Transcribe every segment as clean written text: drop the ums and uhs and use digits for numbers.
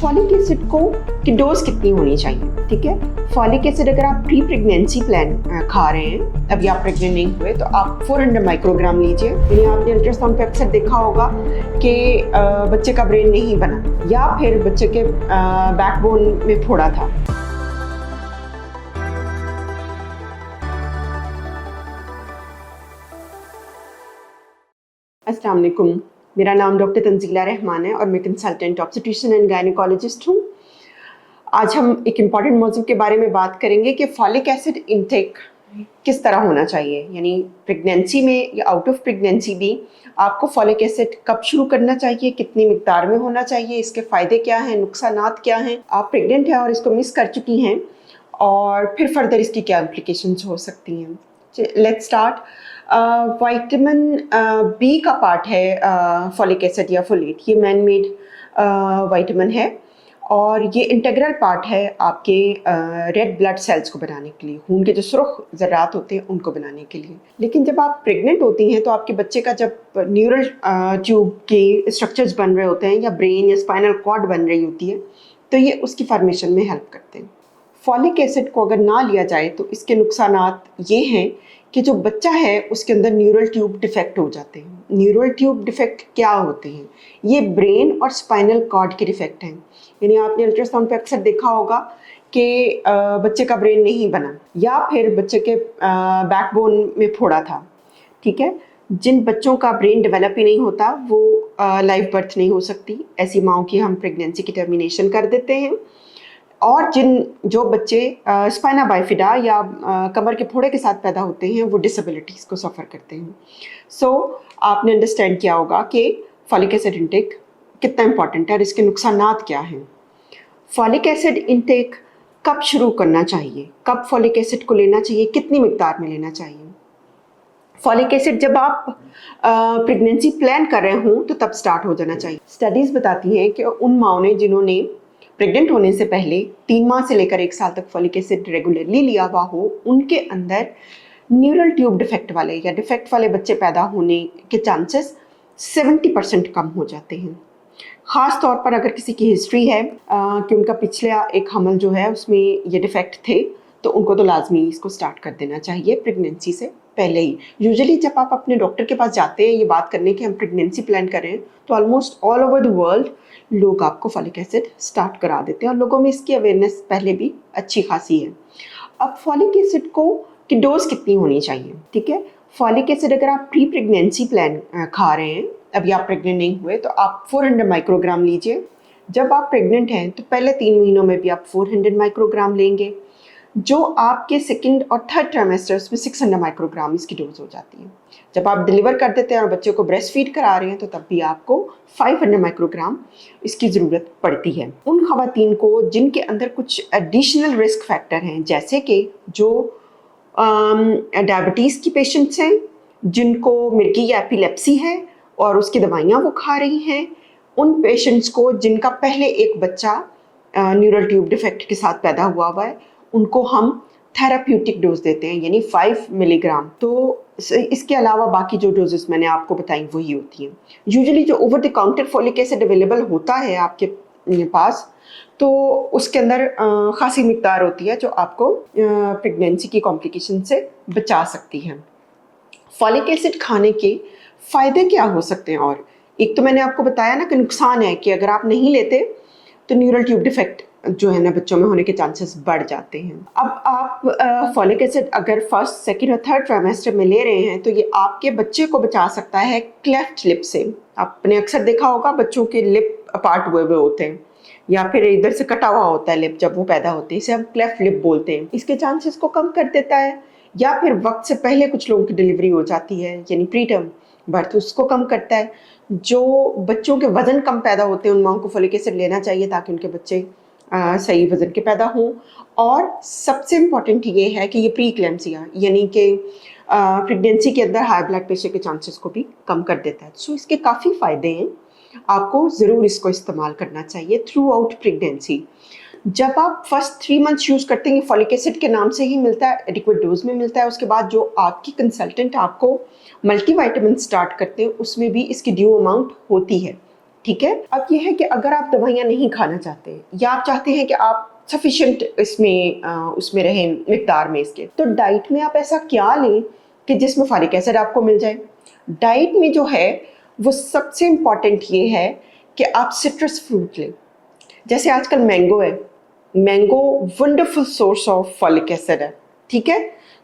Folic acid की dose कितनी होनी चाहिए, ठीक है। फॉलिक एसिड अगर आप प्री प्रेगनेंसी प्लान खा रहे हैं, अभी आप प्रेग्नेंट नहीं हुए, तो आप 400 माइक्रोग्राम लीजिए। यानी आपने अल्ट्रासाउंड पे अक्सर देखा होगा कि बच्चे का ब्रेन नहीं बना या फिर बच्चे के बैकबोन में फोड़ा था। अस्सलाम वालेकुम, मेरा नाम डॉक्टर तंजीला रहमान है और मैं कंसल्टेंट ऑब्स्टेट्रिशियन एंड गायनेकोलॉजिस्ट हूँ। आज हम एक इम्पॉर्टेंट मौजू के बारे में बात करेंगे कि फॉलिक एसिड इनटेक किस तरह होना चाहिए। यानी प्रेगनेंसी में या आउट ऑफ प्रेगनेंसी भी आपको फॉलिक एसिड कब शुरू करना चाहिए, कितनी मिकदार में होना चाहिए, इसके फ़ायदे क्या हैं, नुकसानात क्या हैं। आप प्रेग्नेंट हैं और इसको मिस कर चुकी हैं और फिर फर्दर इसकी क्या इम्प्लिकेशंस हो सकती हैं। Let's start. विटामिन बी का पार्ट है फॉलिक एसिड या फोलेट। ये मैन मेड विटामिन है और ये इंटीग्रल पार्ट है आपके रेड ब्लड सेल्स को बनाने के लिए, खून के जो सुर्ख ज़र्रात होते हैं उनको बनाने के लिए। लेकिन जब आप प्रेग्नेंट होती हैं तो आपके बच्चे का जब न्यूरल ट्यूब के स्ट्रक्चर्स बन रहे होते हैं या ब्रेन या स्पाइनल कॉर्ड बन रही होती है, तो ये उसकी फॉर्मेशन में हेल्प करते हैं। फॉलिक एसिड को अगर ना लिया जाए तो इसके नुकसानात ये हैं कि जो बच्चा है उसके अंदर न्यूरल ट्यूब डिफेक्ट हो जाते हैं। न्यूरल ट्यूब डिफेक्ट क्या होते हैं? ये ब्रेन और स्पाइनल कॉर्ड के डिफेक्ट हैं। यानी आपने अल्ट्रासाउंड पे अक्सर देखा होगा कि बच्चे का ब्रेन नहीं बना या फिर बच्चे के बैकबोन में फोड़ा था, ठीक है। जिन बच्चों का ब्रेन डेवलप ही नहीं होता वो लाइव बर्थ नहीं हो सकती। ऐसी माओं की हम प्रेगनेंसी की टर्मिनेशन कर देते हैं। और जो बच्चे स्पाइना बाइफिडा या कमर के फोड़े के साथ पैदा होते हैं वो डिसेबिलिटीज़ को सफ़र करते हैं। सो आपने अंडरस्टैंड किया होगा कि फॉलिक एसिड इंटेक कितना इम्पॉर्टेंट है और इसके नुकसानात क्या हैं। फॉलिक एसिड इंटेक कब शुरू करना चाहिए, कब फॉलिक एसिड को लेना चाहिए, कितनी मिकदार में लेना चाहिए। फॉलिक एसिड जब आप प्रेगनेंसी प्लान कर रहे हों तो तब स्टार्ट हो जाना चाहिए। स्टडीज़ बताती हैं कि उन माओं ने जिन्होंने प्रेग्नेंट होने से पहले 3 माह से लेकर 1 साल तक फॉलिक एसिड रेगुलरली लिया हुआ हो, उनके अंदर न्यूरल ट्यूब डिफेक्ट वाले या डिफेक्ट वाले बच्चे पैदा होने के चांसेस 70% कम हो जाते हैं। ख़ास तौर पर अगर किसी की हिस्ट्री है कि उनका पिछला एक हमल जो है उसमें ये डिफेक्ट थे, तो उनको तो लाजमी इसको स्टार्ट कर देना चाहिए प्रेगनेंसी से पहले ही। यूजुअली जब आप अपने डॉक्टर के पास जाते हैं ये बात करने की हम प्रेगनेंसी प्लान कर रहे हैं, तो almost all over the world लोग आपको फॉलिक एसिड स्टार्ट करा देते हैं और लोगों में इसकी अवेयरनेस पहले भी अच्छी खासी है। अब फॉलिक एसिड की डोज कितनी होनी चाहिए, ठीक है। फॉलिक एसिड अगर आप प्री प्रेगनेंसी प्लान खा रहे हैं, अभी आप प्रेग्नेंट नहीं हुए, तो आप 400 माइक्रोग्राम लीजिए। जब आप प्रेग्नेंट हैं तो पहले 3 महीनों में भी आप 400 माइक्रोग्राम लेंगे। जो आपके सेकंड और थर्ड ट्राइमेस्टर्स में 600 माइक्रोग्राम इसकी डोज हो जाती है। जब आप डिलीवर कर देते हैं और बच्चे को ब्रेस्ट फीड करा रहे हैं तो तब भी आपको 500 माइक्रोग्राम इसकी ज़रूरत पड़ती है। उन ख़वातीन को जिनके अंदर कुछ एडिशनल रिस्क फैक्टर हैं, जैसे कि जो डायबिटीज़ की पेशेंट्स हैं, जिनको मिर्गी या एपिलेप्सी है और उसकी दवाइयाँ वो खा रही हैं, उन पेशेंट्स को जिनका पहले एक बच्चा न्यूरल ट्यूब डिफेक्ट के साथ पैदा हुआ है, उनको हम थेराप्यूटिक डोज देते हैं, यानी 5 मिलीग्राम। तो इसके अलावा बाकी जो डोजेस मैंने आपको बताई वही होती हैं। यूजुअली जो over the counter folic acid available होता है आपके पास, तो उसके अंदर खासी मिकदार होती है जो आपको प्रेगनेंसी की कॉम्प्लिकेशन से बचा सकती है। फॉलिक एसिड खाने के फ़ायदे क्या हो सकते हैं? और एक तो मैंने आपको बताया ना कि नुकसान है कि अगर आप नहीं लेते तो न्यूरल ट्यूब डिफेक्ट जो है ना बच्चों में होने के चांसेस बढ़ जाते हैं। अब आप फॉलिक एसिड अगर फर्स्ट, सेकंड और थर्ड ट्राइमेस्टर में ले रहे हैं तो ये आपके बच्चे को बचा सकता है क्लेफ्ट लिप से। आपने अक्सर देखा होगा बच्चों के लिप अपार्ट हुए होते हैं या फिर इधर से कटा हुआ होता है लिप जब वो पैदा होते हैं, इसे हम क्लेफ्ट लिप बोलते हैं। इसके चांसेस को कम कर देता है। या फिर वक्त से पहले कुछ लोगों की डिलीवरी हो जाती है, यानी प्री टर्म बर्थ, उसको कम करता है। जो बच्चों के वज़न कम पैदा होते हैं उन माओं को फॉलिक एसिड लेना चाहिए ताकि उनके बच्चे सही वज़न के पैदा हों। और सबसे इम्पॉर्टेंट ये है कि ये प्री क्लेम्सिया यानी कि प्रेगनेंसी के अंदर हाई ब्लड प्रेशर के चांसेस को भी कम कर देता है। सो इसके काफ़ी फ़ायदे हैं, आपको ज़रूर इसको इस्तेमाल करना चाहिए थ्रू आउट प्रेगनेंसी। जब आप फर्स्ट 3 मंथ्स यूज़ करते हैं, फॉलिक एसिड के नाम से ही मिलता है, एडिक्वेट डोज में मिलता है। उसके बाद जो आपकी कंसल्टेंट आपको मल्टीविटामिन स्टार्ट करते हैं उसमें भी इसकी ड्यू अमाउंट होती है, ठीक है। अब ये है कि अगर आप दवाइयाँ नहीं खाना चाहते या आप चाहते हैं कि आप सफिशिएंट इसमें उसमें रहें मिकदार में इसके, तो डाइट में आप ऐसा क्या लें कि जिसमें फॉलिक एसिड आपको मिल जाए। डाइट में जो है वो सबसे इम्पॉर्टेंट ये है कि आप सिट्रस फ्रूट लें। जैसे आजकल मैंगो है, mango wonderful source of folic acid है, ठीक है।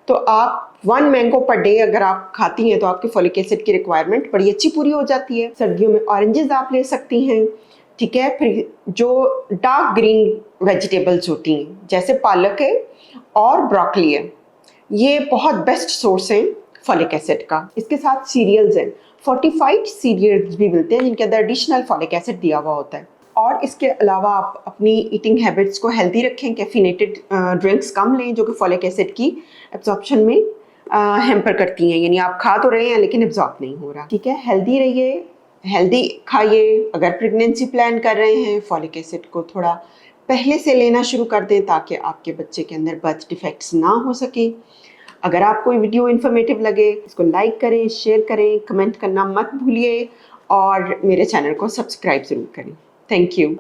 तो आप 1 मैंगो पर डे अगर आप खाती हैं तो आपके फॉलिक एसिड की रिक्वायरमेंट बड़ी अच्छी पूरी हो जाती है। सर्दियों में ऑरेंजेस आप ले सकती हैं, ठीक है। फिर जो डार्क ग्रीन वेजिटेबल्स होती हैं जैसे पालक है और ब्रोकली है, ये बहुत बेस्ट सोर्स हैं फॉलिक एसिड का। इसके साथ सीरियल्स हैं, फोर्टिफाइड सीरियल्स भी मिलते हैं जिनके अंदर एडिशनल फॉलिक एसिड दिया हुआ होता है। और इसके अलावा आप अपनी ईटिंग हैबिट्स को हेल्दी रखें, कैफिनेटेड ड्रिंक्स कम लें जो कि फॉलिक एसिड की एब्जॉर्प्शन में हैम्पर करती हैं, यानी आप खा तो रहे हैं लेकिन एब्जॉर्ब नहीं हो रहा, ठीक है। हेल्दी रहिए, हेल्दी खाइए। अगर प्रेगनेंसी प्लान कर रहे हैं फॉलिक एसिड को थोड़ा पहले से लेना शुरू कर दें ताकि आपके बच्चे के अंदर बर्थ डिफेक्ट्स ना हो सके। अगर आपको ये वीडियो इन्फॉर्मेटिव लगे इसको लाइक करें, शेयर करें, कमेंट करना मत भूलिए और मेरे चैनल को सब्सक्राइब ज़रूर करें। Thank you.